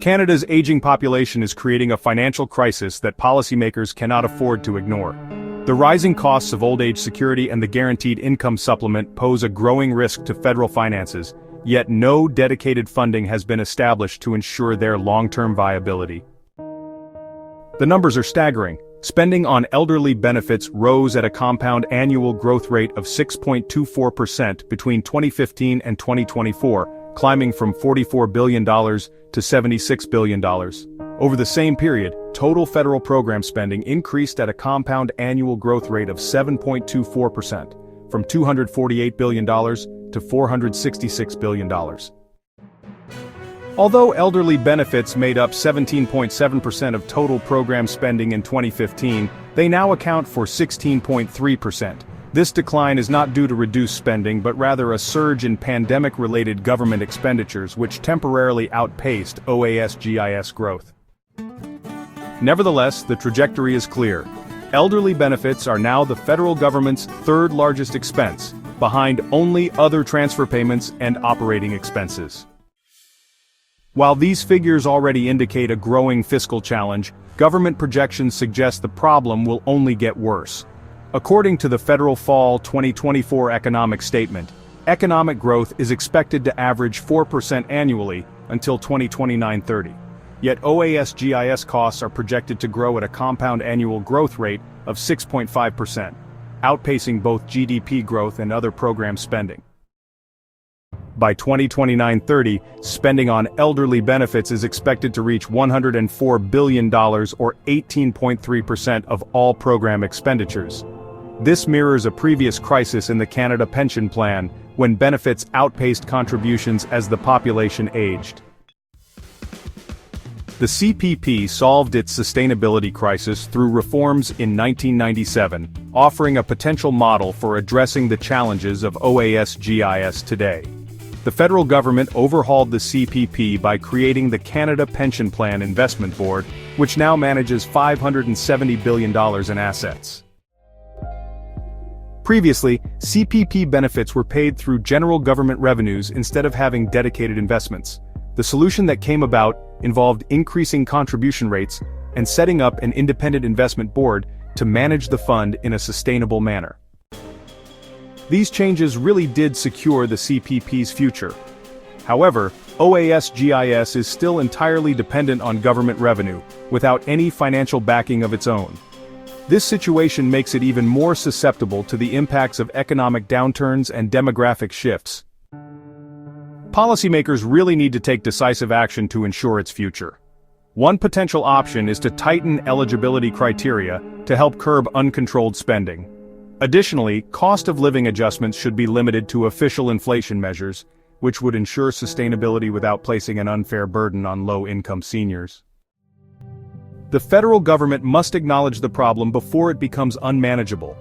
Canada's aging population is creating a financial crisis that policymakers cannot afford to ignore. The rising costs of old age security and the guaranteed income supplement pose a growing risk to federal finances, yet no dedicated funding has been established to ensure their long-term viability. The numbers are staggering. Spending on elderly benefits rose at a compound annual growth rate of 6.24% between 2015 and 2024, climbing from $44 billion to $76 billion. Over the same period, total federal program spending increased at a compound annual growth rate of 7.24%, from $248 billion to $466 billion. Although elderly benefits made up 17.7% of total program spending in 2015, they now account for 16.3%. This decline is not due to reduced spending but rather a surge in pandemic-related government expenditures which temporarily outpaced OAS-GIS growth. Nevertheless, the trajectory is clear. Elderly benefits are now the federal government's third largest expense, behind only other transfer payments and operating expenses. While these figures already indicate a growing fiscal challenge, government projections suggest the problem will only get worse. According to the federal Fall 2024 economic statement, economic growth is expected to average 4% annually until 2029-30. Yet OAS-GIS costs are projected to grow at a compound annual growth rate of 6.5%, outpacing both GDP growth and other program spending. By 2029-30, spending on elderly benefits is expected to reach $104 billion or 18.3% of all program expenditures. This mirrors a previous crisis in the Canada Pension Plan, when benefits outpaced contributions as the population aged. The CPP solved its sustainability crisis through reforms in 1997, offering a potential model for addressing the challenges of OAS-GIS today. The federal government overhauled the CPP by creating the Canada Pension Plan Investment Board, which now manages $570 billion in assets. Previously, CPP benefits were paid through general government revenues instead of having dedicated investments. The solution that came about involved increasing contribution rates and setting up an independent investment board to manage the fund in a sustainable manner. These changes really did secure the CPP's future. However, OAS-GIS is still entirely dependent on government revenue, without any financial backing of its own. This situation makes it even more susceptible to the impacts of economic downturns and demographic shifts. Policymakers really need to take decisive action to ensure its future. One potential option is to tighten eligibility criteria to help curb uncontrolled spending. Additionally, cost of living adjustments should be limited to official inflation measures, which would ensure sustainability without placing an unfair burden on low-income seniors. The federal government must acknowledge the problem before it becomes unmanageable.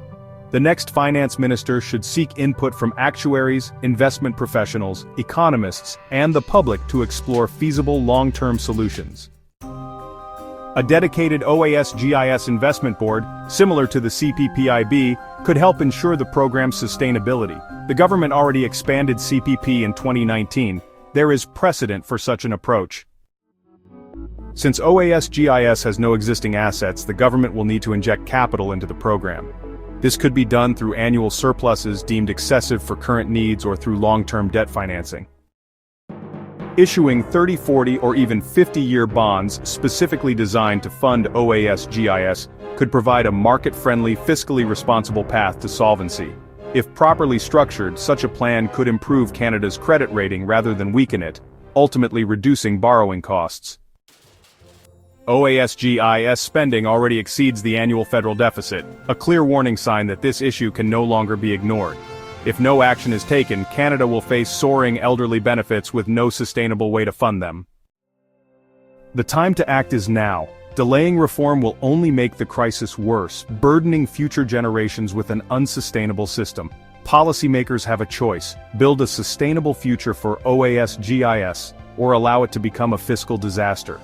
The next finance minister should seek input from actuaries, investment professionals, economists, and the public to explore feasible long-term solutions. A dedicated OAS-GIS Investment Board, similar to the CPPIB, could help ensure the program's sustainability. The government already expanded CPP in 2019. There is precedent for such an approach. Since OAS-GIS has no existing assets, the government will need to inject capital into the program. This could be done through annual surpluses deemed excessive for current needs or through long-term debt financing. Issuing 30, 40, or even 50-year bonds specifically designed to fund OAS-GIS could provide a market-friendly, fiscally responsible path to solvency. If properly structured, such a plan could improve Canada's credit rating rather than weaken it, ultimately reducing borrowing costs. OAS-GIS spending already exceeds the annual federal deficit, a clear warning sign that this issue can no longer be ignored. If no action is taken, Canada will face soaring elderly benefits with no sustainable way to fund them. The time to act is now. Delaying reform will only make the crisis worse, burdening future generations with an unsustainable system. Policymakers have a choice: build a sustainable future for OAS-GIS, or allow it to become a fiscal disaster.